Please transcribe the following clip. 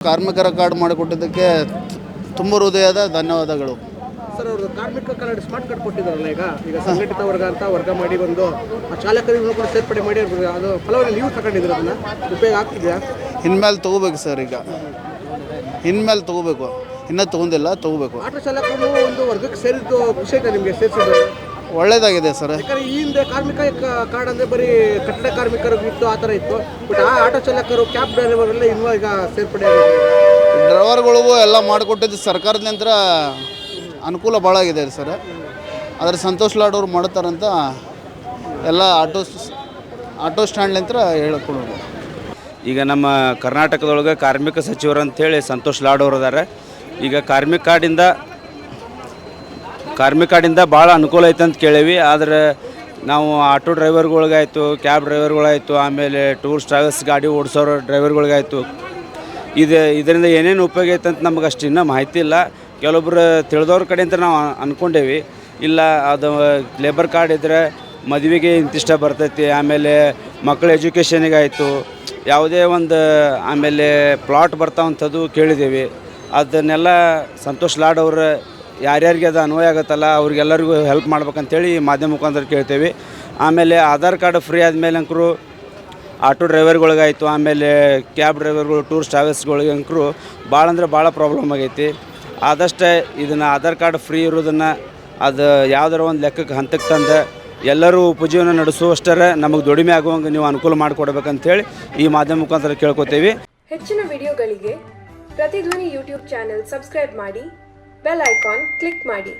ಕಾರ್ಮಿಕರ ಕಾರ್ಡ್ ಮಾಡಿಕೊಟ್ಟಿದ್ದಕ್ಕೆ ತುಂಬ ಹೃದಯದ ಧನ್ಯವಾದಗಳು ಸರ್. ಅವರು ಕಾರ್ಮಿಕ ಕಾರ್ಡ್ ಸ್ಮಾರ್ಟ್ ಕಾರ್ಡ್ ಕೊಟ್ಟಿದ್ದಾರಲ್ಲ, ಈಗ ಸಂಘಟಿತ ವರ್ಗ ಅಂತ ವರ್ಗ ಮಾಡಿ ಒಂದು ಚಾಲಕರಿಗೂ ಕೂಡ ಸೇರ್ಪಡೆ ಮಾಡಿ ಅದು ಫಲವನ್ನು ನೀವು ತಗೊಂಡಿದ್ದೀರ, ಅದನ್ನು ಉಪಯೋಗ ಆಗ್ತಿದೆಯಾ? ಇನ್ಮೇಲೆ ತೊಗೋಬೇಕು ಸರ್. ಈಗ ಇನ್ಮೇಲೆ ತೊಗೋಬೇಕು, ಇನ್ನೂ ತೊಗೊಂಡಿಲ್ಲ, ತೊಗೋಬೇಕು. ಆಟೋ ಚಾಲಕರು ಒಂದು ವರ್ಗಕ್ಕೆ ಸೇರಿದ್ದು ಖುಷಿ ಆಯ್ತಾ ನಿಮಗೆ? ಸೇರಿಸಿದ್ದು ಒಳ್ಳೇದಾಗಿದೆ ಸರ್. ಯಾಕಂದರೆ ಈ ಹಿಂದೆ ಕಾರ್ಮಿಕ ಕಾರ್ಡ್ ಅಂದರೆ ಬರೀ ಕಟ್ಟಡ ಕಾರ್ಮಿಕರಿಗೆ ಇತ್ತು, ಆ ಥರ ಇತ್ತು. ಬಟ್ ಆ ಆಟೋ ಚಾಲಕರು, ಕ್ಯಾಬ್ ಡ್ರೈವರ್ ಎಲ್ಲ ಇನ್ನೂ ಈಗ ಸೇರ್ಪಡೆ ಆಗಿದೆ. ಡ್ರೈವರ್ಗಳಿಗೂ ಎಲ್ಲ ಮಾಡಿಕೊಟ್ಟಿದ್ದು ಸರ್ಕಾರದಿಂದ ಅನುಕೂಲ ಭಾಳ ಆಗಿದೆ ಸರ್. ಆದರೆ ಸಂತೋಷ್ ಲಾಡ್ ಅವ್ರು ಮಾಡ್ತಾರಂತ ಎಲ್ಲ ಆಟೋ ಸ್ಟ್ಯಾಂಡ್ಲಿಂದ ಹೇಳ್ಕೊಡೋದು. ಈಗ ನಮ್ಮ ಕರ್ನಾಟಕದೊಳಗೆ ಕಾರ್ಮಿಕ ಸಚಿವರು ಅಂಥೇಳಿ ಸಂತೋಷ್ ಲಾಡ್ ಅವರು ಇದ್ದಾರೆ. ಈಗ ಕಾರ್ಮಿಕ ಕಾರ್ಡಿಂದ ಭಾಳ ಅನುಕೂಲ ಐತೆ ಅಂತ ಕೇಳೀವಿ. ಆದರೆ ನಾವು ಆಟೋ ಡ್ರೈವರ್ಗಳಿಗಾಯಿತು, ಕ್ಯಾಬ್ ಡ್ರೈವರ್ಗಳಾಯಿತು, ಆಮೇಲೆ ಟೂರ್ಸ್ ಟ್ರಾವೆಲ್ಸ್ ಗಾಡಿ ಓಡಿಸೋರು ಡ್ರೈವರ್ಗಳಿಗಾಯಿತು, ಇದರಿಂದ ಏನೇನು ಉಪಯೋಗ ಐತೆ ಅಂತ ನಮಗೆ ಅಷ್ಟು ಇನ್ನೂ ಮಾಹಿತಿ ಇಲ್ಲ. ಕೆಲವೊಬ್ರು ತಿಳಿದವ್ರ ಕಡೆಯಿಂದ ನಾವು ಅಂದ್ಕೊಂಡೇವಿ. ಇಲ್ಲ, ಅದು ಲೇಬರ್ ಕಾರ್ಡ್ ಇದ್ದರೆ ಮದುವೆಗೆ ಇಂತಿಷ್ಟ ಬರ್ತೈತಿ, ಆಮೇಲೆ ಮಕ್ಕಳ ಎಜುಕೇಷನಿಗಾಯಿತು, ಯಾವುದೇ ಒಂದು ಆಮೇಲೆ ಪ್ಲಾಟ್ ಬರ್ತಾವಂಥದ್ದು ಕೇಳಿದ್ದೀವಿ. ಅದನ್ನೆಲ್ಲ ಸಂತೋಷ್ ಲಾಡ್ ಅವರು ಯಾರ್ಯಾರಿಗೆ ಅದು ಅನ್ವಯ ಆಗುತ್ತಲ್ಲ ಅವ್ರಿಗೆಲ್ಲರಿಗೂ ಹೆಲ್ಪ್ ಮಾಡ್ಬೇಕಂತೇಳಿ ಮಾಧ್ಯಮ ಮುಖಾಂತರ ಕೇಳ್ತೇವೆ. ಆಮೇಲೆ ಆಧಾರ್ ಕಾರ್ಡ್ ಫ್ರೀ ಆದಮೇಲೆ ಅಂಕರು ಆಟೋ ಡ್ರೈವರ್ಗಳಿಗಾಯಿತು, ಆಮೇಲೆ ಕ್ಯಾಬ್ ಡ್ರೈವರ್ಗಳು, ಟೂರ್ಸ್ ಟ್ರಾವೆಲ್ಸ್ಗಳಿಗೆ ಅಂಕರು ಭಾಳ ಅಂದ್ರೆ ಭಾಳ ಪ್ರಾಬ್ಲಮ್ ಆಗೈತಿ. ಆದಷ್ಟೇ ಇದನ್ನು ಆಧಾರ್ ಕಾರ್ಡ್ ಫ್ರೀ ಇರೋದನ್ನು ಅದು ಯಾವುದಾರ ಒಂದು ಲೆಕ್ಕಕ್ಕೆ ಹಂತಕ್ಕೆ ತಂದು ಎಲ್ಲರೂ ಉಪಜೀವನ ನಡೆಸುವಷ್ಟರ ನಮಗೆ ದುಡಿಮೆ ಆಗುವಂಗೆ ನೀವು ಅನುಕೂಲ ಮಾಡಿಕೊಡ್ಬೇಕಂತೇಳಿ ಈ ಮಾಧ್ಯಮ ಮುಖಾಂತರ ಕೇಳ್ಕೊತೀವಿ. ಹೆಚ್ಚಿನ ವಿಡಿಯೋಗಳಿಗೆ ಪ್ರತಿಧ್ವನಿ ಯೂಟ್ಯೂಬ್ ಚಾನೆಲ್ ಸಬ್ಸ್ಕ್ರೈಬ್ ಮಾಡಿ, ಬೆಲ್ ಐಕಾನ್ ಕ್ಲಿಕ್ ಮಾಡಿ.